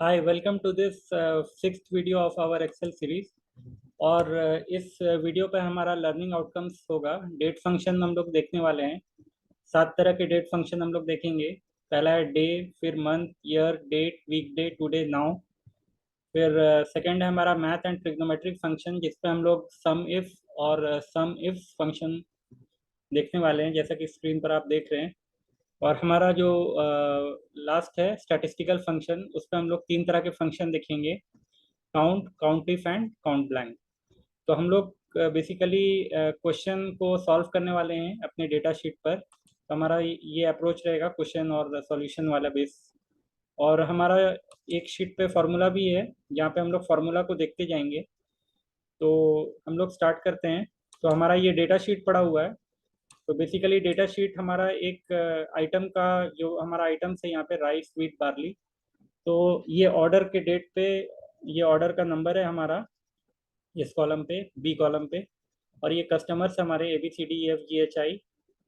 Hi welcome to this sixth video of our Excel series. और इस video पे हमारा लर्निंग आउटकम्स होगा। डेट फंक्शन हम लोग देखने वाले हैं। 7 तरह के डेट फंक्शन हम लोग देखेंगे। पहला है डे, फिर month, year, date, weekday, today, now. फिर सेकंड है हमारा मैथ एंड ट्रिग्नोमेट्रिक फंक्शन, जिसपे हम लोग सम इफ और सम इफ फंक्शन देखने वाले हैं, जैसा कि स्क्रीन पर आप देख रहे हैं। और हमारा जो लास्ट है स्टैटिस्टिकल फंक्शन, उस पर हम लोग 3 तरह के फंक्शन देखेंगे। Count, count if and count blank. तो हम लोग बेसिकली क्वेश्चन को सॉल्व करने वाले हैं अपने डेटा शीट पर। तो हमारा ये अप्रोच रहेगा क्वेश्चन और सॉल्यूशन वाला बेस। और हमारा एक शीट पे फॉर्मूला भी है, जहाँ पे हम लोग फार्मूला को देखते जाएंगे। तो हम लोग स्टार्ट करते हैं। तो हमारा ये डेटा शीट पड़ा हुआ है। तो बेसिकली डेटा शीट हमारा एक आइटम का, जो हमारा आइटम है यहाँ पे राइस, व्हीट, बार्ली। तो ये ऑर्डर के डेट पे, ये ऑर्डर का नंबर है हमारा इस कॉलम पे, बी कॉलम पे। और ये कस्टमर्स हमारे ABCDEFGHI।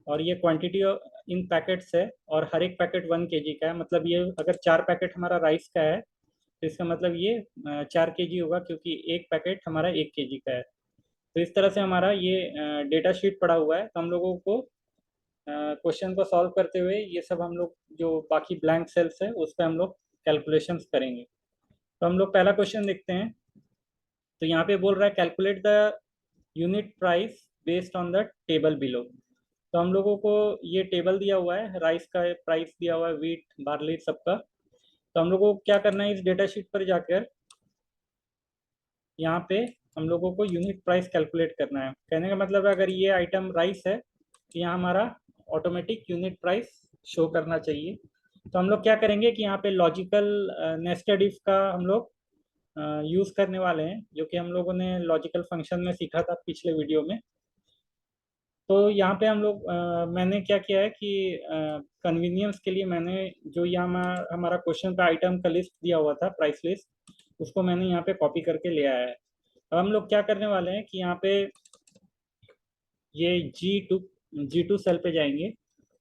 और ये क्वांटिटी इन पैकेट्स है, और हर एक पैकेट 1 kg का है। मतलब ये अगर 4 पैकेट हमारा राइस का है, तो इसका मतलब ये 4 kg होगा, क्योंकि एक पैकेट हमारा 1 kg का है। तो इस तरह से हमारा ये डेटा शीट पड़ा हुआ है। तो हम लोगों को क्वेश्चन को सॉल्व करते हुए ये सब हम लोग, जो बाकी ब्लैंक सेल्स है, उस पर हम लोग कैलकुलेशंस करेंगे। तो हम लोग पहला क्वेश्चन देखते हैं। तो यहाँ पे बोल रहा है calculate the unit price based on the table below. तो हम लोगों को ये टेबल दिया हुआ है, राइस का प्राइस दिया हुआ है, व्हीट, बार्ली, सबका। तो हम लोगों को क्या करना है, इस डेटा शीट पर जाकर यहाँ पे हम लोगों को यूनिट प्राइस कैलकुलेट करना है। कहने का मतलब है, अगर ये आइटम राइस है, तो यहाँ हमारा ऑटोमेटिक यूनिट प्राइस शो करना चाहिए। तो हम लोग क्या करेंगे कि यहाँ पे लॉजिकल नेस्टेड इफ का हम लोग यूज करने वाले हैं, जो कि हम लोगों ने लॉजिकल फंक्शन में सीखा था पिछले वीडियो में। तो यहाँ पे हम लोग मैंने क्या किया है कि कन्वीनियंस के लिए मैंने जो यहाँ हमारा क्वेश्चन का आइटम का लिस्ट दिया हुआ था, प्राइस लिस्ट, उसको मैंने यहाँ पे कॉपी करके ले आया है। अब हम लोग क्या करने वाले हैं कि यहाँ पे ये जी टू सेल पे जाएंगे,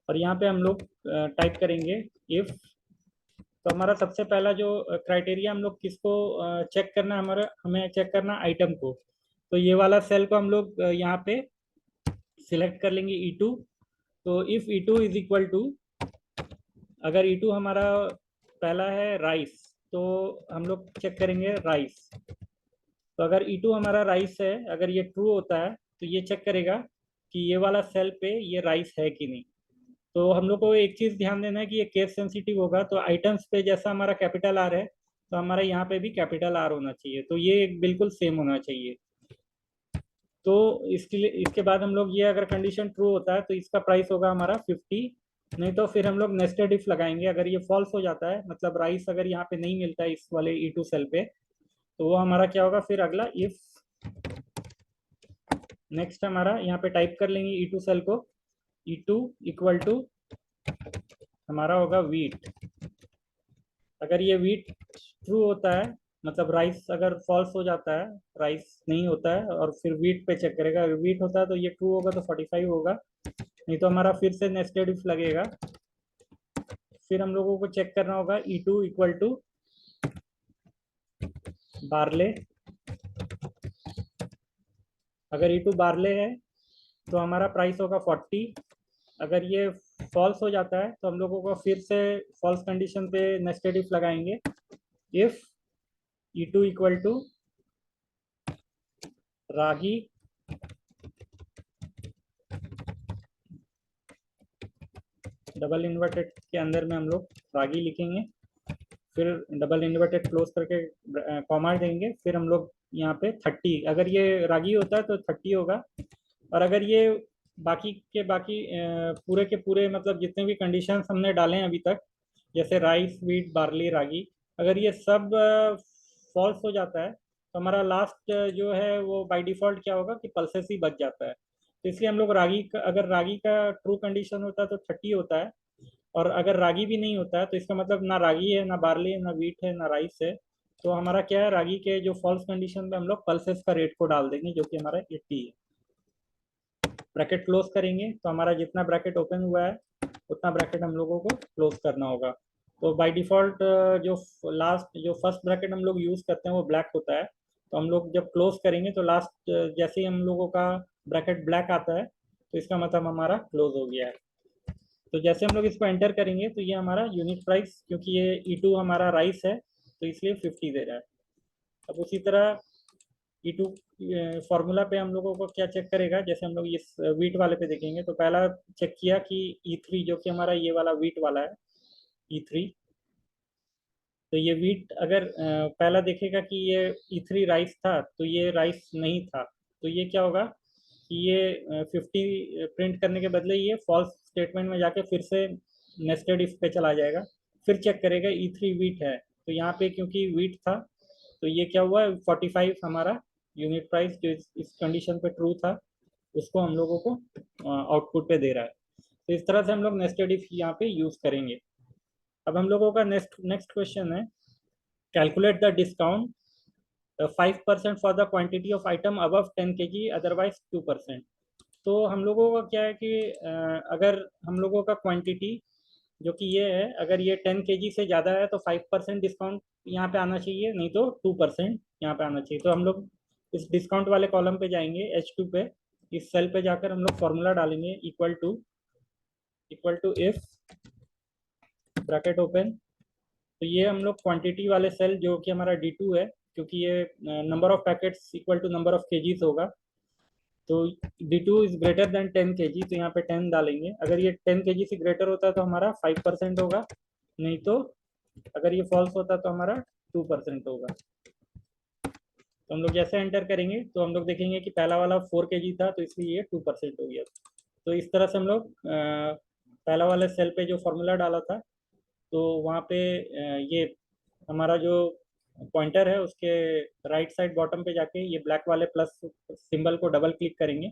और यहाँ पे हम लोग टाइप करेंगे इफ। तो हमारा सबसे पहला जो क्राइटेरिया हम लोग किसको चेक करना है, हमारा हमें चेक करना आइटम को। तो ये वाला सेल को हम लोग यहाँ पे सिलेक्ट कर लेंगे, E2। तो if E2 is equal to, अगर E2 हमारा पहला है राइस, तो हम लोग चेक करेंगे राइस। तो अगर E2 हमारा राइस है, अगर ये ट्रू होता है, तो ये चेक करेगा कि ये वाला सेल पे ये राइस है कि नहीं। तो हम लोग को एक चीज ध्यान देना है कि ये केस सेंसिटिव होगा। तो आइटम्स पे जैसा हमारा कैपिटल आर है, तो हमारा यहाँ पे भी कैपिटल आर होना चाहिए। तो ये बिल्कुल सेम होना चाहिए। तो इसके लिए, इसके बाद हम लोग, ये अगर कंडीशन ट्रू होता है, तो इसका प्राइस होगा हमारा 50। नहीं तो फिर हम लोग नेस्टेड इफ लगाएंगे। अगर ये फॉल्स हो जाता है, मतलब राइस अगर यहाँ पे नहीं मिलता है इस वाले E2 सेल पे, तो वो हमारा क्या होगा, फिर अगला इफ। नेक्स्ट हमारा यहाँ पे टाइप कर लेंगे E2 सेल को, E2 इक्वल टू हमारा होगा वीट। अगर ये वीट ट्रू होता है, मतलब राइस अगर फॉल्स हो जाता है, राइस नहीं होता है, और फिर वीट पे चेक करेगा। अगर वीट होता है तो ये ट्रू होगा, तो 45 होगा। नहीं तो हमारा फिर से नेस्टेड इफ लगेगा। फिर हम लोगों को चेक करना होगा E2 इक्वल टू बार्ले। अगर E2 बार्ले है, तो हमारा प्राइस होगा 40। अगर ये फॉल्स हो जाता है, तो हम लोगों को फिर से फॉल्स कंडीशन पे नेस्टेड इफ लगाएंगे। If E2 equal to ragi, double inverted के अंदर में हम लोग रागी लिखेंगे, फिर डबल इन्वर्टेड क्लोज करके कॉमा देंगे। फिर हम लोग यहाँ पे 30, अगर ये रागी होता है तो 30 होगा। और अगर ये बाकी के बाकी पूरे के पूरे, मतलब जितने भी कंडीशंस हमने डाले हैं अभी तक, जैसे राइस, व्हीट, बार्ली, रागी, अगर ये सब फॉल्स हो जाता है, तो हमारा लास्ट जो है वो बाय डिफॉल्ट क्या होगा कि पल्सेस ही बच जाता है। तो इसलिए हम लोग रागी का, अगर रागी का ट्रू कंडीशन होता है तो 30 होता है। और अगर रागी भी नहीं होता है, तो इसका मतलब ना रागी है, ना बार्ली है, ना व्हीट है, ना राइस है। तो हमारा क्या है, रागी के जो फॉल्स कंडीशन में हम लोग पल्सेस का रेट को डाल देंगे, जो कि हमारा 80 है। ब्रैकेट क्लोज करेंगे, तो हमारा जितना ब्रैकेट ओपन हुआ है, उतना ब्रैकेट हम लोगों को क्लोज करना होगा। तो बाय डिफ़ॉल्ट जो लास्ट जो फर्स्ट ब्रैकेट हम लोग यूज़ करते हैं वो ब्लैक होता है। तो हम लोग जब क्लोज करेंगे तो लास्ट जैसे ही हम लोगों का ब्रैकेट ब्लैक आता है तो इसका मतलब हमारा क्लोज हो गया है। तो जैसे हम लोग इसको एंटर करेंगे तो ये हमारा यूनिट प्राइस, क्योंकि ये E2 हमारा राइस है तो इसलिए 50 दे रहा है। अब उसी तरह E2 फार्मूला पे हम लोगों को क्या चेक करेगा, जैसे हम लोग इस वीट वाले पे देखेंगे तो पहला चेक किया कि E3 जो कि हमारा ये वाला वीट वाला है E3, तो ये वीट अगर पहला देखेगा कि ये E3 राइस था तो ये राइस नहीं था, तो ये क्या होगा कि ये 50 प्रिंट करने के बदले ये फॉल्स स्टेटमेंट में जाके फिर से नेस्टेड इफ पे चला जाएगा, फिर चेक करेगा E3 वीट है, तो यहाँ पे क्योंकि वीट था तो ये क्या हुआ 45 हमारा यूनिट प्राइस जो इस कंडीशन पे ट्रू था उसको हम लोगों को आउटपुट पे दे रहा है। तो इस तरह से हम लोग नेस्टेड इफ यहाँ पे यूज करेंगे। अब हम लोगों का नेक्स्ट नेक्स्ट क्वेश्चन है, calculate the discount 5% for the quantity of item above 10 kg, otherwise 2%। तो हम लोगों का क्या है कि अगर हम लोगों का क्वांटिटी जो कि ये है, अगर ये 10 kg से ज़्यादा है तो 5% डिस्काउंट यहाँ पे आना चाहिए, नहीं तो 2% यहाँ पे आना चाहिए। तो हम लोग इस डिस्काउंट वाले कॉलम पे जाएंगे H2 पे, इस सेल पे जाकर हम लोग फॉर्मूला डालेंगे equal to if bracket open, तो ये हम लोग क्वांटिटी वाले सेल जो कि हमारा D2 है, क्योंकि ये number of packets equal to number of kgs होगा, तो D2 is greater than 10 kg, तो यहाँ पे 10 डालेंगे। अगर ये 10 kg से ग्रेटर होता है तो हमारा 5% होगा, नहीं तो अगर ये फॉल्स होता तो हमारा 2% होगा। तो हम लोग जैसे एंटर करेंगे तो हम लोग देखेंगे कि पहला वाला 4 kg था तो इसलिए ये 2% हो गया। तो इस तरह से हम लोग पहला वाले सेल पे जो फॉर्मूला डाला था तो वहाँ पे ये हमारा जो पॉइंटर है उसके राइट साइड बॉटम पे जाके ये ब्लैक वाले प्लस सिंबल को डबल क्लिक करेंगे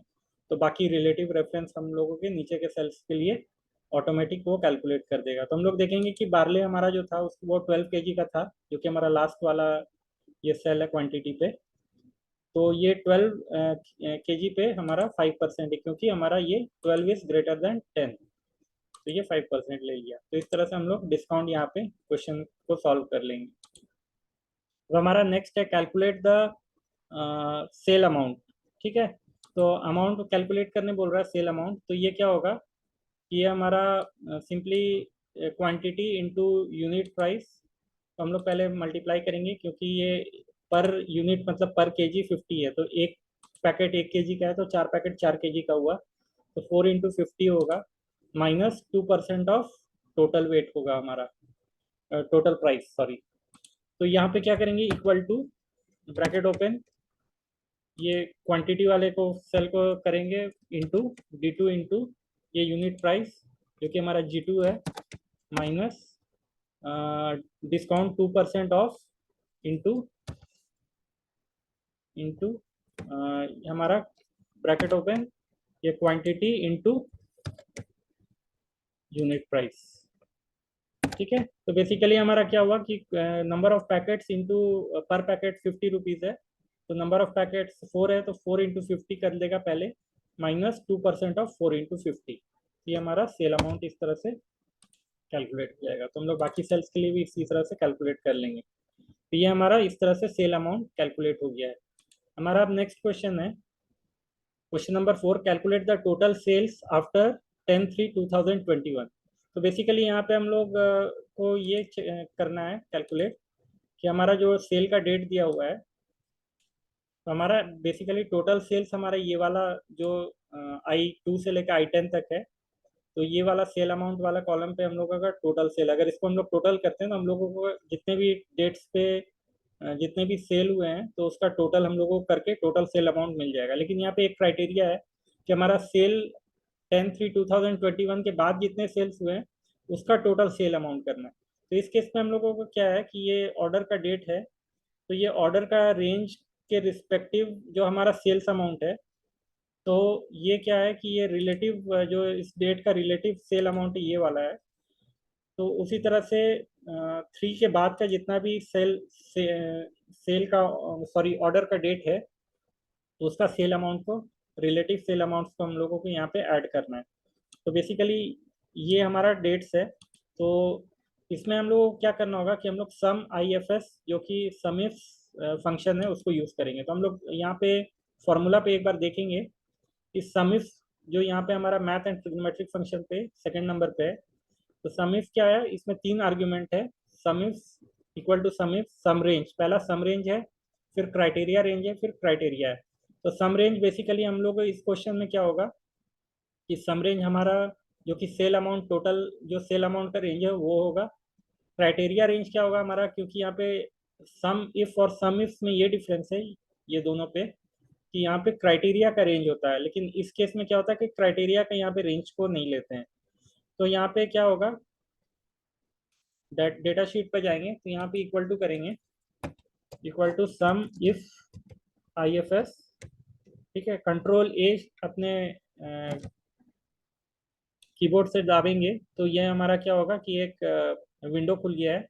तो बाकी रिलेटिव रेफरेंस हम लोगों के नीचे के सेल्स के लिए ऑटोमेटिक वो कैलकुलेट कर देगा। तो हम लोग देखेंगे कि बार्ले हमारा जो था वो 12 kg का था, जो कि हमारा लास्ट वाला ये सेल है क्वांटिटी पे, तो ये 12 kg पे हमारा 5% है, क्योंकि हमारा ये 12 इज ग्रेटर देन 10, तो ये 5% ले लिया। तो इस तरह से हम लोग डिस्काउंट यहाँ पे क्वेश्चन को सॉल्व कर लेंगे। तो हमारा नेक्स्ट है कैलकुलेट द सेल अमाउंट। ठीक है, तो अमाउंट कैलकुलेट करने बोल रहा है सेल अमाउंट, तो ये क्या होगा कि ये हमारा simply quantity into unit price, तो हम लोग पहले मल्टीप्लाई करेंगे क्योंकि ये पर यूनिट मतलब पर केजी 50 है, तो एक पैकेट 1 kg का है तो 4 पैकेट 4 kg का हुआ, तो 4 × 50 होगा माइनस 2% ऑफ टोटल वेट होगा हमारा, टोटल प्राइस सॉरी। तो यहाँ पे क्या करेंगे इक्वल टू ब्रैकेट ओपन, ये क्वांटिटी वाले को सेल को करेंगे इंटू D2 इंटू ये यूनिट प्राइस जो कि हमारा G2 है, minus discount 2% of into into हमारा ब्रैकेट ओपन ये क्वांटिटी इंटू यूनिट प्राइस। ठीक है, तो बेसिकली हमारा क्या हुआ कि नंबर ऑफ पैकेट्स इंटू पर पैकेट 50 रुपीज़ है, तो नंबर ऑफ पैकेट्स 4 है तो 4 × 50 कर देगा पहले, माइनस 2% ऑफ 4 × 50, ये हमारा सेल अमाउंट इस तरह से कैलकुलेट किया जाएगा। तो हम लोग बाकी सेल्स के लिए भी इसी तरह से कैलकुलेट कर लेंगे। तो ये हमारा इस तरह से सेल अमाउंट कैलकुलेट हो गया है। हमारा अब नेक्स्ट क्वेश्चन है question number 4, calculate the total sales after 10/3/2021। तो बेसिकली यहाँ पे हम लोग को ये करना है कैलकुलेट कि हमारा जो सेल का डेट दिया हुआ है, तो हमारा बेसिकली टोटल सेल्स हमारा ये वाला जो I2 से लेकर I10 तक है, तो ये वाला सेल अमाउंट वाला कॉलम पे हम लोगों का टोटल सेल, अगर इसको हम लोग टोटल करते हैं तो हम लोगों को जितने भी डेट्स पे जितने भी सेल हुए हैं तो उसका टोटल हम लोगों को करके टोटल सेल अमाउंट मिल जाएगा। लेकिन यहाँ पे एक क्राइटेरिया है कि हमारा सेल 10/3/2021 के बाद जितने सेल्स हुए हैं उसका टोटल सेल अमाउंट करना है। तो इस केस में हम लोगों को क्या है कि ये ऑर्डर का डेट है, तो ये ऑर्डर का रेंज के रिस्पेक्टिव जो हमारा सेल्स अमाउंट है, तो ये क्या है कि ये रिलेटिव जो इस डेट का रिलेटिव सेल अमाउंट ये वाला है, तो उसी तरह से 3 के बाद का जितना भी सेल का सॉरी ऑर्डर का डेट है तो उसका सेल अमाउंट को रिलेटिव सेल अमाउंट्स को हम लोगों को यहाँ पे ऐड करना है। तो बेसिकली ये हमारा डेट्स है, तो इसमें हम लोग को क्या करना होगा कि हम लोग सम आई एफ एस जो कि सम इफ फंक्शन है उसको यूज करेंगे। तो हम लोग यहाँ पे फॉर्मूला पे एक बार देखेंगे कि सम इफ जो यहाँ पे हमारा मैथ एंड ट्रिग्नोमेट्रिक फंक्शन पे सेकंड नंबर पे है। तो सम इफ क्या है, इसमें तीन आर्ग्यूमेंट है। Sum if equal to sum if sum range, पहला सम रेंज है, फिर क्राइटेरिया रेंज है, फिर क्राइटेरिया है। तो सम रेंज बेसिकली हम लोग इस क्वेश्चन में क्या होगा कि सम रेंज हमारा जो कि सेल अमाउंट, टोटल जो सेल अमाउंट का रेंज है वो होगा। क्राइटेरिया रेंज क्या होगा हमारा, क्योंकि यहाँ पे सम इफ और सम इफ में ये डिफरेंस है ये दोनों पे, कि यहाँ पे क्राइटेरिया का रेंज होता है, लेकिन इस केस में क्या होता है कि क्राइटेरिया का यहाँ पे रेंज को नहीं लेते हैं। तो यहाँ पे क्या होगा, डेटा शीट पर जाएंगे तो यहाँ पे इक्वल टू करेंगे, equal to sum if I F S, ठीक है। कंट्रोल ए अपने कीबोर्ड से दाबेंगे तो ये हमारा क्या होगा कि एक विंडो खुल गया है।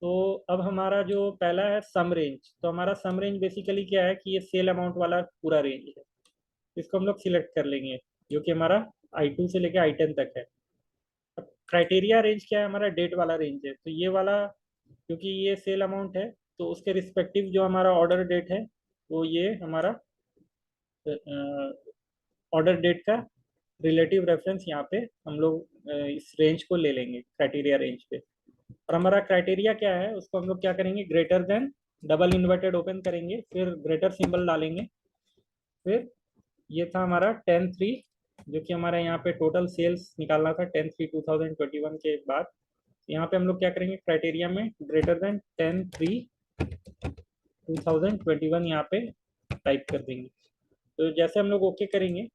तो अब हमारा जो पहला है सम रेंज, तो हमारा सम रेंज बेसिकली क्या है कि ये सेल अमाउंट वाला पूरा रेंज है। इसको हम लोग सिलेक्ट कर लेंगे, जो कि हमारा I2 से लेके I10 तक है। अब क्राइटेरिया रेंज क्या है, हमारा डेट वाला रेंज है। तो ये वाला क्योंकि ये सेल अमाउंट है तो उसके रिस्पेक्टिव जो हमारा ऑर्डर डेट है वो ये हमारा ऑर्डर डेट का रिलेटिव रेफरेंस यहाँ पे हम लोग इस रेंज को ले लेंगे क्राइटेरिया रेंज पे। और हमारा क्राइटेरिया क्या है उसको हम लोग क्या करेंगे, greater than double inverted open करेंगे, फिर ग्रेटर सिंबल डालेंगे। फिर ये था हमारा 10/3, जो कि हमारा यहाँ पे टोटल सेल्स निकालना था 10/3/2021 के बाद। यहाँ पे हम लोग क्या करेंगे, क्राइटेरिया में ग्रेटर देन 10/3/2021 यहाँ पे टाइप कर देंगे। तो जैसे हम लोग ओके करेंगे,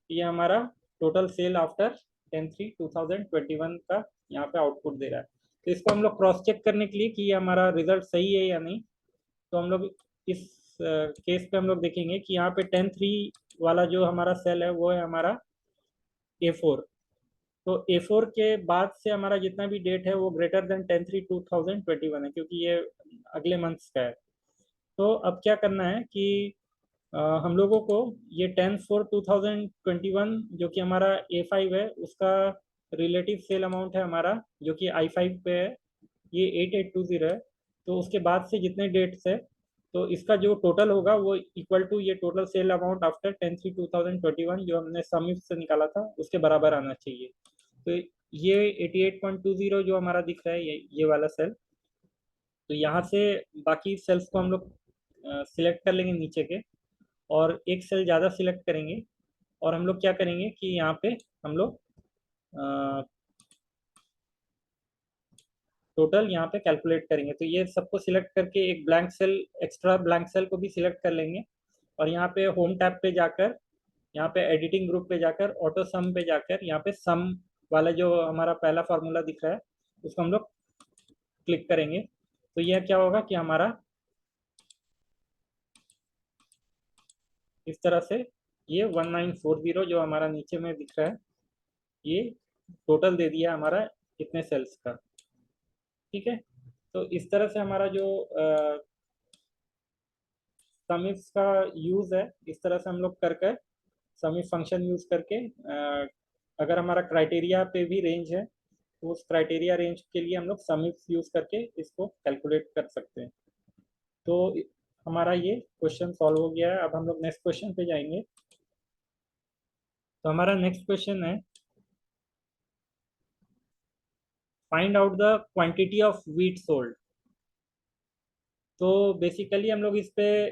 ये हमारा टोटल सेल आफ्टर 10/3/2021 का यहाँ पे आउटपुट दे रहा है। तो इसको हम लोग क्रॉस चेक करने के लिए कि ये हमारा रिजल्ट सही है या नहीं, तो हम लोग इस केस पे हम लोग देखेंगे कि यहाँ पे 10/3 वाला जो हमारा सेल है वो है हमारा A4। तो A4 के बाद से हमारा जितना भी डेट है वो ग्रेटर देन 10/3/2021 है, क्योंकि ये अगले मंथ्स का है। तो अब क्या करना है कि हम लोगों को ये 10/4/2021 जो कि हमारा A5 है उसका रिलेटिव सेल अमाउंट है हमारा, जो कि I5 पे है, ये 8820 है। तो उसके बाद से जितने डेट्स है तो इसका जो टोटल होगा वो इक्वल टू ये टोटल सेल अमाउंट आफ्टर 10/3/2021 जो हमने समिफ से निकाला था उसके बराबर आना चाहिए। तो ये 88.20 जो हमारा दिख रहा है ये वाला सेल। तो यहाँ से बाकी सेल्स को हम लोग सिलेक्ट कर लेंगे नीचे के, और एक सेल ज़्यादा सिलेक्ट करेंगे, और हम लोग क्या करेंगे कि यहाँ पे हम लोग टोटल यहाँ पे कैलकुलेट करेंगे। तो ये सबको सिलेक्ट करके एक blank cell, extra blank cell को भी सिलेक्ट कर लेंगे, और यहाँ पे होम टैब पे जाकर, यहाँ पे एडिटिंग ग्रुप पे जाकर, ऑटो सम पे जाकर यहाँ पे सम वाला जो हमारा पहला फार्मूला दिख रहा है उसको हम लोग क्लिक करेंगे। तो यह क्या होगा कि हमारा इस तरह से ये 1940 जो हमारा नीचे में दिख रहा है ये टोटल दे दिया हमारा कितने सेल्स का, ठीक है। तो इस तरह से हमारा जो समिफ्स का यूज है, इस तरह से हम लोग कर कर समिफ फंक्शन यूज करके अगर हमारा क्राइटेरिया पे भी रेंज है तो उस क्राइटेरिया रेंज के लिए हम लोग समिफ्स यूज करके इसको कैलकुलेट कर सकते हैं। तो हमारा ये क्वेश्चन सॉल्व हो गया है। अब हम लोग नेक्स्ट क्वेश्चन पे जाएंगे। तो हमारा नेक्स्ट क्वेश्चन है, find out the quantity of wheat sold. तो बेसिकली हम लोग इस पे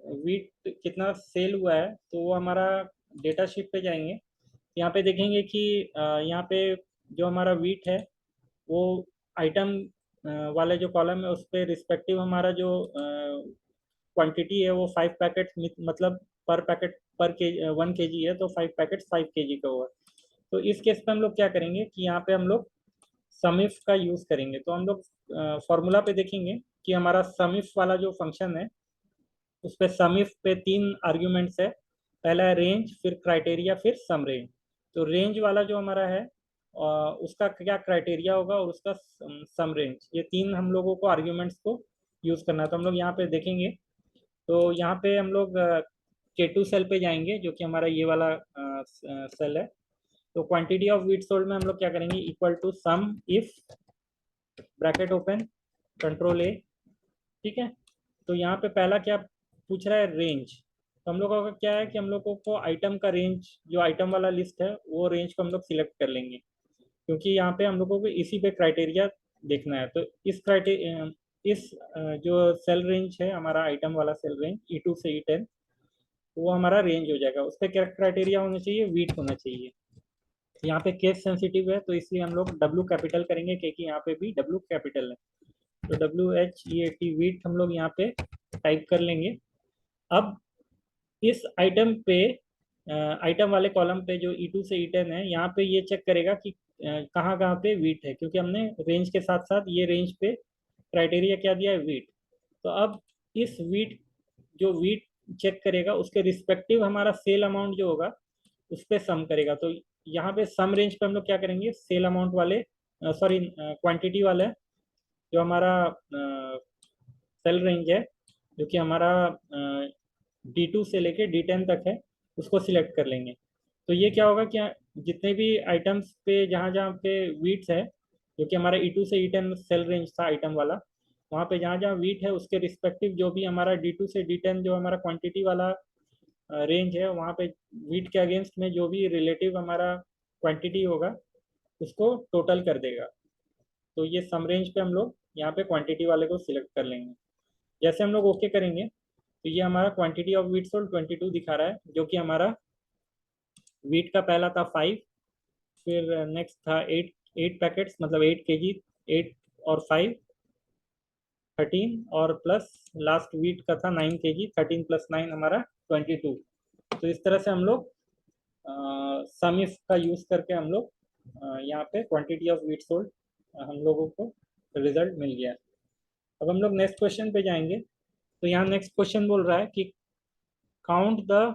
व्हीट कितना सेल हुआ है तो वो हमारा डेटा शीट पे जाएंगे। यहाँ पे देखेंगे कि यहाँ पे जो हमारा व्हीट है वो आइटम वाले जो कॉलम है उस पे रिस्पेक्टिव हमारा जो क्वांटिटी है वो 5 पैकेट, मतलब पर पैकेट पर के 1 kg है तो 5 पैकेट 5 kg का हुआ। तो इस केस पे हम लोग क्या करेंगे कि यहाँ पे हम लोग समिफ का यूज करेंगे। तो हम लोग फॉर्मूला पे देखेंगे कि हमारा समिफ वाला जो फंक्शन है उस पे समिफ पे तीन आर्ग्यूमेंट्स है, पहला है रेंज, फिर क्राइटेरिया, फिर सम रेंज। तो रेंज वाला जो हमारा है उसका क्या क्राइटेरिया होगा और उसका सम रेंज, ये तीन हम लोगों को आर्ग्यूमेंट्स को यूज करना है। तो हम लोग यहाँ पे देखेंगे, तो यहाँ पे हम लोग K2 सेल पे जाएंगे जो कि हमारा ये वाला सेल है। तो क्वांटिटी ऑफ व्हीट सोल्ड में हम लोग क्या करेंगे, equal to sum if bracket open, control A. ठीक है, तो यहाँ पे पहला क्या पूछ रहा है, रेंज। तो हम लोगों का क्या है कि हम लोगों को आइटम का रेंज, जो आइटम वाला लिस्ट है वो रेंज को हम लोग सिलेक्ट कर लेंगे, क्योंकि यहाँ पे हम लोगों को इसी पे क्राइटेरिया देखना है। तो इस क्राइटेरिया, इस जो सेल रेंज है हमारा, आइटम वाला सेल रेंज E2 से E10, वो हमारा रेंज हो जाएगा। उस पर क्या क्राइटेरिया होना चाहिए, वीट होना चाहिए। यहाँ पे केस सेंसिटिव है तो इसलिए हम लोग W कैपिटल करेंगे, क्योंकि यहाँ पे भी W कैपिटल है। तो WHEAT वीट हम लोग यहाँ पे टाइप कर लेंगे। अब इस आइटम पे, आइटम वाले कॉलम पे जो E2 से E10 है, यहाँ पे ये चेक करेगा कि कहाँ कहाँ पे वीट है, क्योंकि हमने रेंज के साथ साथ ये रेंज पे क्राइटेरिया क्या दिया है, वीट। तो अब इस वीट, जो वीट चेक करेगा उसके रिस्पेक्टिव हमारा सेल अमाउंट जो होगा उस पर सम करेगा। तो यहाँ पे सम रेंज पे हम लोग क्या करेंगे, सेल अमाउंट वाले, सॉरी क्वांटिटी वाला जो हमारा सेल रेंज है, जो कि हमारा D2 से लेके D10 तक है, उसको सिलेक्ट कर लेंगे। तो ये क्या होगा कि जितने भी आइटम्स पे जहाँ जहाँ पे वीट्स है, जो कि हमारा E2 से E10 सेल रेंज था आइटम वाला, वहाँ पे जहाँ जहाँ वीट है उसके रिस्पेक्टिव जो भी हमारा D2 से D10 जो हमारा क्वांटिटी वाला रेंज है, वहाँ पे वीट के अगेंस्ट में जो भी रिलेटिव हमारा क्वांटिटी होगा उसको टोटल कर देगा। तो ये सम रेंज पे हम लोग यहाँ पे क्वांटिटी वाले को सिलेक्ट कर लेंगे। जैसे हम लोग ओके करेंगे तो ये हमारा क्वांटिटी ऑफ वीट सोल्ड 22 दिखा रहा है, जो कि हमारा वीट का पहला था 5, फिर नेक्स्ट था 8 पैकेट्स, मतलब 8 kg, 8 और 5 13, और प्लस लास्ट वीट का था 9 kg, 13 + 9 हमारा 22। तो इस तरह से हम लोग सम इफ का यूज करके हम लोग यहाँ पे क्वांटिटी ऑफ वीट सोल्ड हम लोगों को रिजल्ट मिल गया। अब हम लोग नेक्स्ट क्वेश्चन पे जाएंगे। तो यहाँ नेक्स्ट क्वेश्चन बोल रहा है कि count the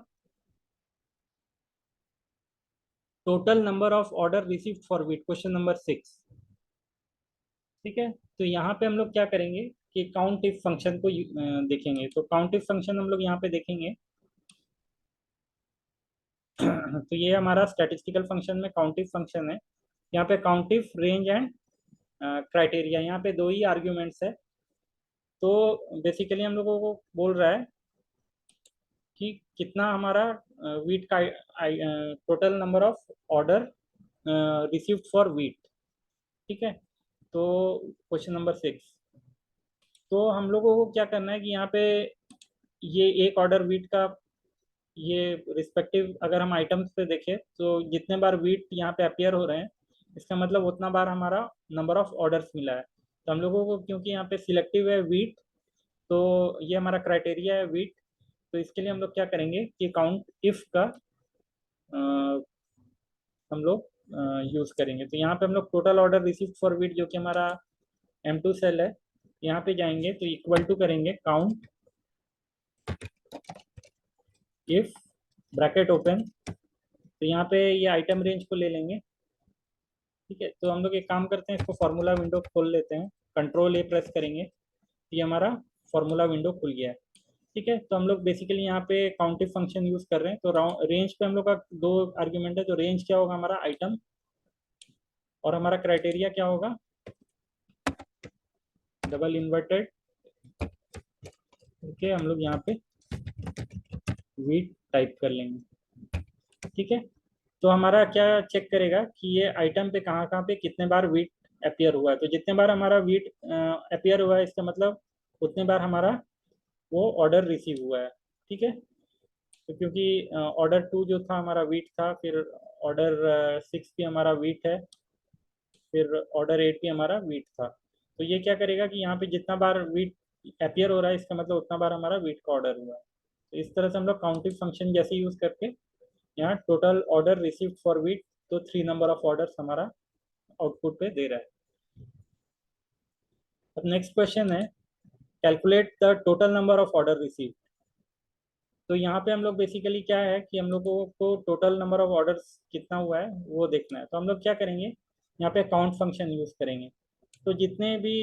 total number of order received for wheat, question number 6। ठीक है, तो यहाँ पे हम लोग क्या करेंगे कि काउंट इफ फंक्शन को देखेंगे। तो काउंट इफ फंक्शन हम लोग यहाँ पे देखेंगे। तो ये हमारा स्टैटिस्टिकल फंक्शन में काउंट इफ फंक्शन है। यहाँ पे count if range and criteria, यहाँ पे दो ही आर्ग्यूमेंट्स है। तो बेसिकली हम लोगों को बोल रहा है कि कितना हमारा वीट का total number of order received for wheat. ठीक है, तो क्वेश्चन नंबर 6। तो हम लोगों को क्या करना है कि यहाँ पे ये एक ऑर्डर वीट का, ये रिस्पेक्टिव अगर हम आइटम्स पे देखें तो जितने बार वीट यहाँ पे अपियर हो रहे हैं, इसका मतलब उतना बार हमारा नंबर ऑफ ऑर्डर्स मिला है। तो हम लोगों को, क्योंकि यहाँ पे सिलेक्टिव है वीट, तो ये हमारा क्राइटेरिया है वीट, तो इसके लिए हम लोग क्या करेंगे कि काउंट इफ का हम लोग यूज करेंगे। तो यहाँ पे हम लोग total order receive for wheat, जो कि हमारा M2 सेल है, यहाँ पे जाएंगे तो इक्वल टू करेंगे काउंट इफ, ब्रैकेट ओपन। तो यहाँ पे ये आइटम रेंज को ले लेंगे। ठीक है, तो हम लोग एक काम करते हैं, इसको फार्मूला विंडो खोल लेते हैं, कंट्रोल ए प्रेस करेंगे, ये हमारा फार्मूला विंडो खुल गया है। ठीक है, तो हम लोग बेसिकली यहाँ पे काउंटिव फंक्शन यूज कर रहे हैं। तो रेंज पे हम लोग का दो आर्ग्यूमेंट है। तो रेंज क्या होगा हमारा, आइटम, और हमारा क्राइटेरिया क्या होगा, डबल इन्वर्टेड। ओके, हम लोग यहाँ पे वीट टाइप कर लेंगे। ठीक है, तो हमारा क्या चेक करेगा कि ये आइटम पे कहाँ कहाँ पे कितने बार वीट अपियर हुआ है। तो जितने बार हमारा वीट अपियर हुआ है, इसका मतलब उतने बार हमारा वो ऑर्डर रिसीव हुआ है। ठीक है, तो क्योंकि ऑर्डर 2 जो था हमारा वीट था, फिर ऑर्डर 6 भी हमारा वीट है, फिर ऑर्डर 8 भी हमारा वीट था। तो ये क्या करेगा कि यहाँ पे जितना बार वीट अपियर हो रहा है, इसका मतलब उतना बार हमारा वीट का ऑर्डर हुआ है। तो इस तरह से हम लोग काउंटिंग फंक्शन जैसे यूज करके यहाँ total order received for wheat, तो 3 नंबर ऑफ ऑर्डर्स हमारा आउटपुट पे दे रहा है। अब नेक्स्ट क्वेश्चन है, calculate the total number of order received. तो यहाँ पे हम लोग बेसिकली क्या है कि हम लोगों को टोटल नंबर ऑफ ऑर्डर्स कितना हुआ है वो देखना है। तो हम लोग क्या करेंगे, यहाँ पे काउंट फंक्शन यूज करेंगे। तो जितने भी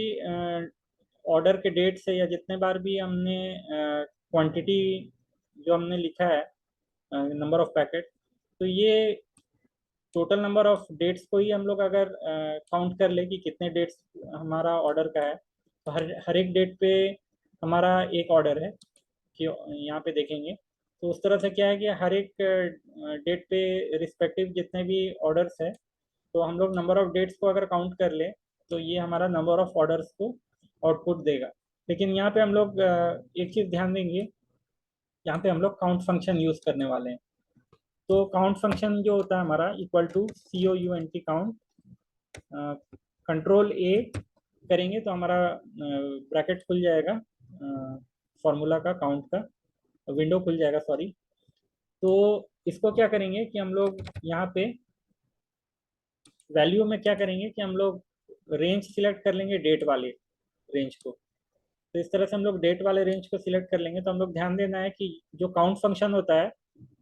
ऑर्डर के डेट से, या जितने बार भी हमने क्वांटिटी जो हमने लिखा है, नंबर ऑफ पैकेट, तो ये टोटल नंबर ऑफ डेट्स को ही हम लोग अगर काउंट कर ले कि कितने डेट्स हमारा ऑर्डर का है, तो हर एक डेट पे हमारा एक ऑर्डर है कि यहाँ पे देखेंगे। तो उस तरह से क्या है कि हर एक डेट पे रिस्पेक्टिव जितने भी ऑर्डर्स है, तो हम लोग नंबर ऑफ डेट्स को अगर काउंट कर ले तो ये हमारा नंबर ऑफ ऑर्डर्स को आउटपुट देगा। लेकिन यहाँ पे हम लोग एक चीज़ ध्यान देंगे, यहाँ पे हम लोग काउंट फंक्शन यूज़ करने वाले हैं। तो काउंट फंक्शन जो होता है हमारा equal to COUNT count, control A करेंगे तो हमारा ब्रैकेट खुल जाएगा, फॉर्मूला का काउंट का विंडो खुल जाएगा, सॉरी। तो इसको क्या करेंगे कि हम लोग यहाँ पे वैल्यू में क्या करेंगे कि हम लोग रेंज सिलेक्ट कर लेंगे, डेट वाले रेंज को। तो इस तरह से हम लोग डेट वाले रेंज को सिलेक्ट कर लेंगे। तो हम लोग ध्यान देना है कि जो काउंट फंक्शन होता है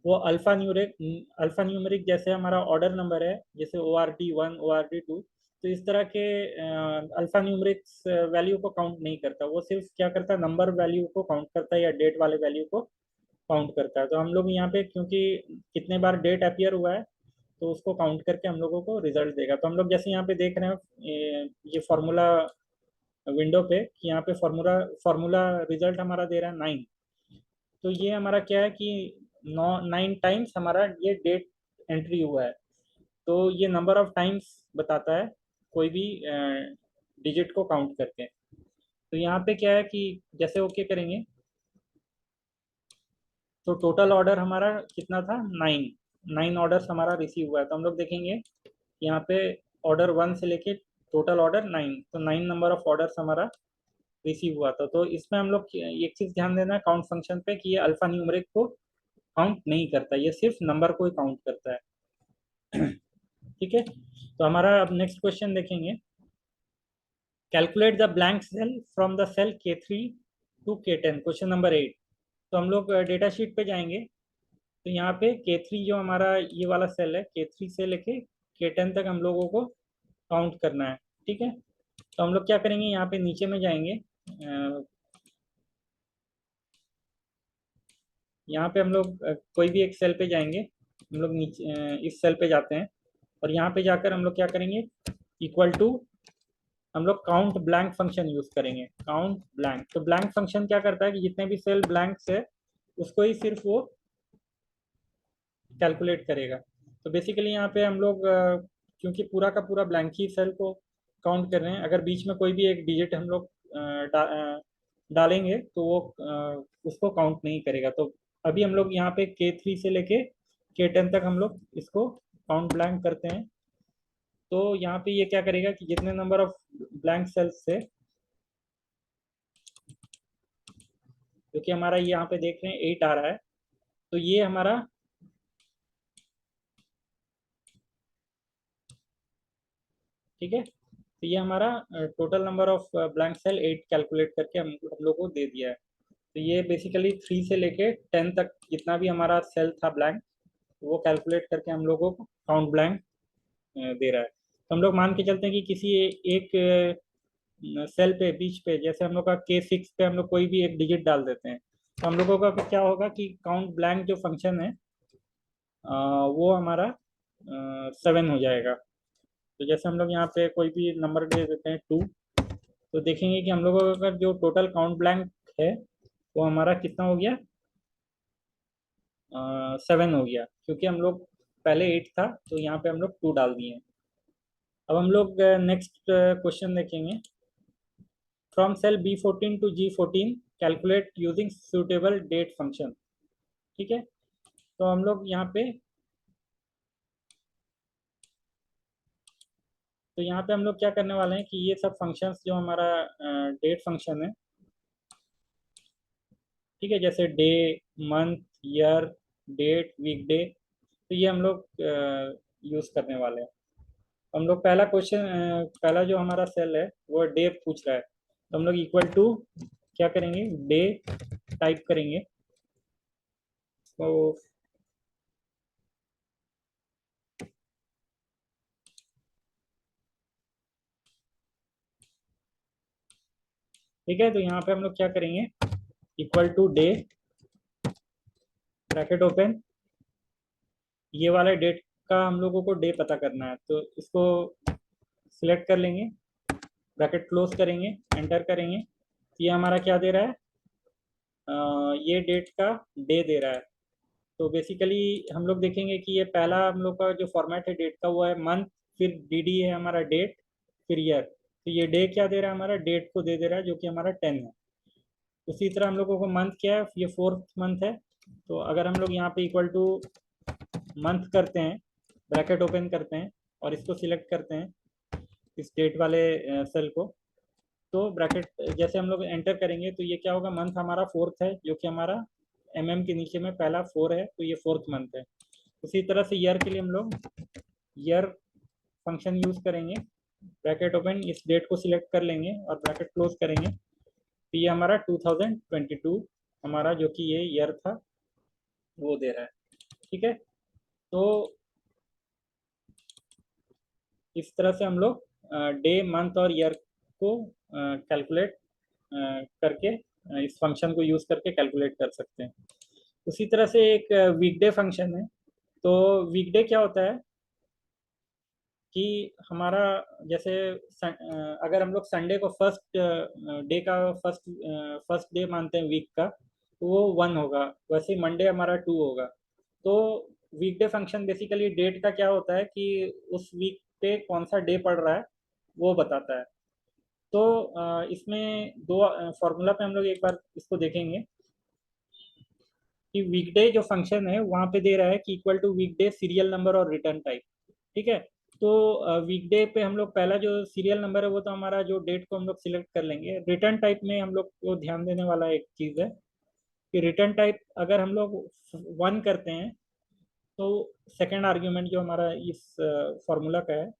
वो अल्फा न्यूमेरिक जैसे हमारा ऑर्डर नंबर है, जैसे ORD1 ORD2, तो इस तरह के अल्फा न्यूमेरिक्स वैल्यू को काउंट नहीं करता। वो सिर्फ क्या करता है, नंबर वैल्यू को काउंट करता है या डेट वाले वैल्यू को काउंट करता है। तो हम लोग यहाँ पे क्योंकि कितने बार डेट अपीयर हुआ है तो उसको काउंट करके हम लोगों को रिजल्ट देगा। तो हम लोग जैसे यहाँ पे देख रहे हैं ये फॉर्मूला विंडो पे कि यहाँ पे फॉर्मूला रिजल्ट हमारा दे रहा है 9। तो ये हमारा क्या है कि 9 टाइम्स हमारा ये डेट एंट्री हुआ है। तो ये नंबर ऑफ टाइम्स बताता है कोई भी डिजिट को काउंट करके। तो यहाँ पे क्या है कि जैसे ओके करेंगे तो टोटल ऑर्डर हमारा कितना था, 9 ऑर्डर्स हमारा रिसीव हुआ है। तो हम लोग देखेंगे यहाँ पे ऑर्डर 1 से लेके टोटल ऑर्डर 9, तो 9 नंबर ऑफ ऑर्डर्स हमारा रिसीव हुआ था। तो इसमें हम लोग एक चीज़ ध्यान देना है काउंट फंक्शन पे कि ये अल्फा न्यूमरिक को काउंट नहीं करता, ये सिर्फ नंबर को ही काउंट करता है। ठीक है, तो हमारा अब नेक्स्ट क्वेश्चन देखेंगे। Calculate the blank cell from the cell K3 to K10, question number 8। तो हम लोग डेटा शीट पे जाएंगे। तो यहाँ पे K3 जो हमारा ये वाला सेल है, K3 से लेके K10 तक हम लोगों को काउंट करना है। ठीक है, तो हम लोग क्या करेंगे, यहाँ पे नीचे में जाएंगे। यहाँ पे हम लोग कोई भी एक सेल पे जाएंगे। हम लोग नीचे इस सेल पे जाते हैं और यहाँ पे जाकर हम लोग क्या करेंगे, इक्वल टू हम लोग काउंट ब्लैंक फंक्शन यूज करेंगे। काउंट ब्लैंक, तो ब्लैंक फंक्शन क्या करता है कि जितने भी सेल ब्लैंक्स है उसको ही सिर्फ वो कैलकुलेट करेगा। तो बेसिकली यहाँ पे हम लोग क्योंकि पूरा का पूरा ब्लैंक ही सेल को काउंट कर रहे हैं, अगर बीच में कोई भी एक डिजिट हम लोग डालेंगे तो वो उसको काउंट नहीं करेगा। तो अभी हम लोग यहाँ पे K3 से लेके K10 तक हम लोग इसको काउंट ब्लैंक करते हैं। तो यहाँ पे ये क्या करेगा कि जितने नंबर ऑफ ब्लैंक सेल्स से, क्योंकि हमारा यहाँ पे देख रहे हैं 8 आ रहा है, तो ये हमारा ठीक है, तो ये हमारा total number of blank cell 8 calculate करके हम लोग को दे दिया है। तो ये बेसिकली 3 से लेके 10 तक जितना भी हमारा सेल था ब्लैंक, वो कैलकुलेट करके हम लोगों को काउंट ब्लैंक दे रहा है। तो हम लोग मान के चलते हैं कि किसी एक सेल पे बीच पे, जैसे हम लोग का K6 पे हम लोग कोई भी एक डिजिट डाल देते हैं, तो हम लोगों का क्या होगा कि काउंट ब्लैंक जो फंक्शन है वो हमारा 7 हो जाएगा। तो जैसे हम लोग यहाँ पे कोई भी नंबर दे देते हैं 2, तो देखेंगे कि हम लोगों का जो टोटल काउंट ब्लैंक है वो हमारा कितना हो गया, 7 हो गया, क्योंकि हम लोग पहले 8 था तो यहाँ पे हम लोग 2 डाल दिए। अब हम लोग नेक्स्ट क्वेश्चन देखेंगे। From cell B14 to G14 calculate using suitable date function. ठीक है, तो हम लोग यहाँ पे हम लोग क्या करने वाले हैं कि ये सब फंक्शंस जो हमारा डेट फंक्शन है, ठीक है, जैसे day, month, year, date, weekday, तो ये हम लोग यूज़ करने वाले हैं। हम लोग पहला क्वेश्चन, पहला जो हमारा सेल है वो डे पूछ रहा है। तो हम लोग इक्वल टू क्या करेंगे, डे टाइप करेंगे। तो ठीक है, तो यहाँ पे हम लोग क्या करेंगे, equal to day, bracket open, ये वाला डेट का हम लोगों को डे पता करना है, तो इसको सिलेक्ट कर लेंगे, ब्रैकेट क्लोज करेंगे, एंटर करेंगे। ये हमारा क्या दे रहा है, ये डेट का डे दे रहा है। तो बेसिकली हम लोग देखेंगे कि ये पहला हम लोग का जो फॉर्मेट है डेट का वो है मंथ, फिर डी है हमारा डेट, फिर ईयर। तो ये डे क्या दे रहा है, हमारा डेट को दे रहा है, जो कि हमारा 10 है। उसी तरह हम लोगों को मंथ क्या है, ये 4th मंथ है। तो अगर हम लोग यहाँ पे इक्वल टू मंथ करते हैं, ब्रैकेट ओपन करते हैं और इसको सिलेक्ट करते हैं, इस डेट वाले सेल को, तो ब्रैकेट जैसे हम लोग एंटर करेंगे तो ये क्या होगा, मंथ हमारा 4th है, जो कि हमारा के नीचे में पहला 4 है, तो ये 4th मंथ है। उसी तरह से ईयर के लिए हम लोग ईयर फंक्शन यूज करेंगे, ब्रैकेट ओपन, इस डेट को सिलेक्ट कर लेंगे और ब्रैकेट क्लोज करेंगे। तो ये हमारा 2022 हमारा जो कि ये ईयर था वो दे रहा है। ठीक है, तो इस तरह से हम लोग डे, मंथ और ईयर को कैलकुलेट करके इस फंक्शन को यूज करके कैलकुलेट कर सकते हैं। उसी तरह से एक वीकडे फंक्शन है। तो वीकडे क्या होता है कि हमारा जैसे अगर हम लोग संडे को फर्स्ट डे का फर्स्ट डे मानते हैं वीक का, तो वो 1 होगा। वैसे मंडे हमारा 2 होगा। तो वीकडे फंक्शन बेसिकली डेट का क्या होता है कि उस वीक पे कौन सा डे पड़ रहा है वो बताता है। तो इसमें दो फॉर्मूला पे हम लोग एक बार इसको देखेंगे कि वीकडे जो फंक्शन है वहाँ पे दे रहा है कि equal to weekday serial number और रिटर्न टाइप। ठीक है, तो वीकडे पे हम लोग पहला जो सीरियल नंबर है वो तो हमारा जो डेट को हम लोग सिलेक्ट कर लेंगे। रिटर्न टाइप में हम लोग को ध्यान देने वाला एक चीज़ है कि रिटर्न टाइप अगर हम लोग 1 करते हैं तो सेकेंड आर्ग्यूमेंट जो हमारा इस फॉर्मूला का है,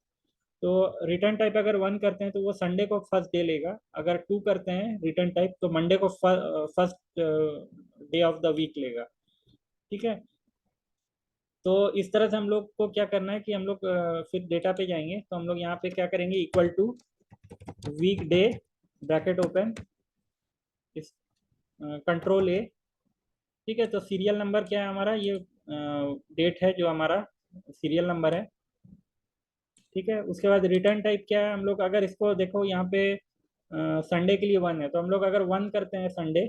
तो रिटर्न टाइप अगर 1 करते हैं तो वो संडे को फर्स्ट डे लेगा। अगर 2 करते हैं रिटर्न टाइप तो मंडे को first day of the week लेगा। ठीक है, तो इस तरह से हम लोग को क्या करना है कि हम लोग फिर डेटा पे जाएंगे, तो हम लोग यहाँ पे क्या करेंगे, equal to weekday, bracket open, इस कंट्रोल ए। ठीक है, तो सीरियल नंबर क्या है हमारा, ये डेट है जो हमारा सीरियल नंबर है। ठीक है, उसके बाद रिटर्न टाइप क्या है, हम लोग अगर इसको देखो यहाँ पे संडे के लिए 1 है, तो हम लोग अगर 1 करते हैं संडे,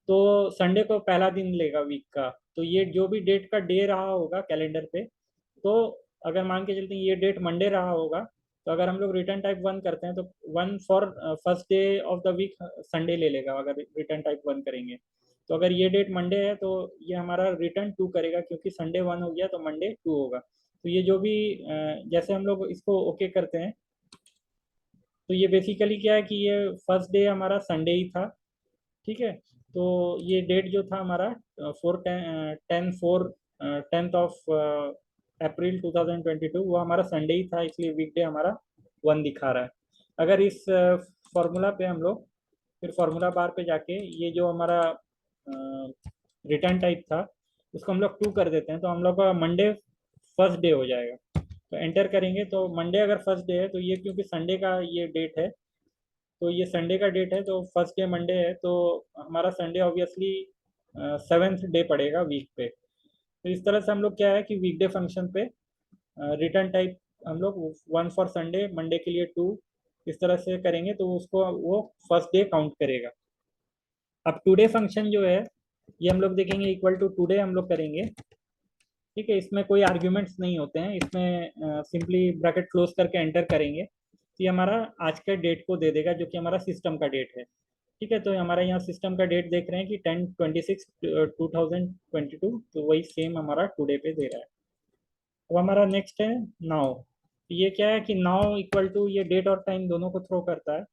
तो संडे को पहला दिन लेगा वीक का। तो ये जो भी डेट का डे रहा होगा कैलेंडर पे, तो अगर मान के चलते हैं ये डेट मंडे रहा होगा, तो अगर हम लोग रिटर्न टाइप 1 करते हैं तो 1 for first day of the week Sunday ले लेगा अगर रिटर्न टाइप 1 करेंगे। तो अगर ये डेट मंडे है तो ये हमारा रिटर्न 2 करेगा, क्योंकि संडे 1 हो गया तो मंडे 2 होगा। तो ये जो भी जैसे हम लोग इसको ओके करते हैं, तो ये बेसिकली क्या है कि ये फर्स्ट डे हमारा संडे ही था। ठीक है, तो ये डेट जो था हमारा 10/4/10 वो हमारा संडे ही था, इसलिए वीकडे हमारा 1 दिखा रहा है। अगर इस फॉर्मूला पे हम लोग फिर फॉर्मूला बार पे जाके ये जो हमारा रिटर्न टाइप था उसको हम लोग 2 कर देते हैं, तो हम लोग का मंडे फर्स्ट डे हो जाएगा। तो एंटर करेंगे तो मंडे अगर फर्स्ट डे है तो ये क्योंकि संडे का ये डेट है, तो ये संडे का डेट है तो फर्स्ट डे मंडे है, तो हमारा संडे ऑब्वियसली 7th डे पड़ेगा वीक पे। तो इस तरह से हम लोग क्या है कि वीकडे फंक्शन पे रिटर्न टाइप हम लोग 1 फॉर संडे, मंडे के लिए 2, इस तरह से करेंगे तो उसको वो फर्स्ट डे काउंट करेगा। अब टुडे फंक्शन जो है ये हम लोग देखेंगे, इक्वल टू टुडे हम लोग करेंगे। ठीक है, इसमें कोई आर्ग्यूमेंट्स नहीं होते हैं, इसमें सिंपली ब्रैकेट क्लोज करके एंटर करेंगे तो ये हमारा आज के डेट को दे देगा, जो कि हमारा सिस्टम का डेट है। ठीक है, तो हमारा यहाँ सिस्टम का डेट देख रहे हैं कि 10/26/2022, तो वही सेम हमारा टुडे पे दे रहा है। अब हमारा नेक्स्ट है नाउ। ये क्या है कि नाउ इक्वल टू ये डेट और टाइम दोनों को थ्रो करता है।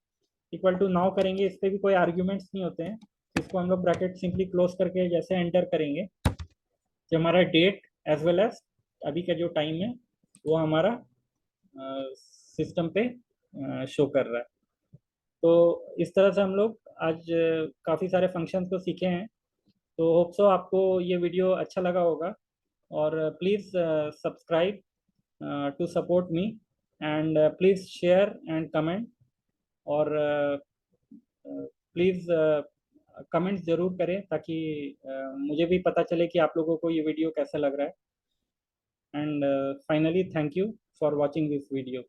इक्वल टू नाउ करेंगे, इस पर भी कोई आर्ग्यूमेंट्स नहीं होते हैं, इसको हम लोग ब्रैकेट सिंपली क्लोज करके जैसे एंटर करेंगे, जो हमारा डेट एज वेल एज अभी का जो टाइम है वो हमारा सिस्टम पे शो कर रहा है। तो इस तरह से हम लोग आज काफ़ी सारे फंक्शंस को सीखे हैं। तो होप सो आपको ये वीडियो अच्छा लगा होगा, और please subscribe to support me, and please share and comment, और प्लीज़ कमेंट्स ज़रूर करें ताकि मुझे भी पता चले कि आप लोगों को ये वीडियो कैसा लग रहा है। and finally thank you for watching this video.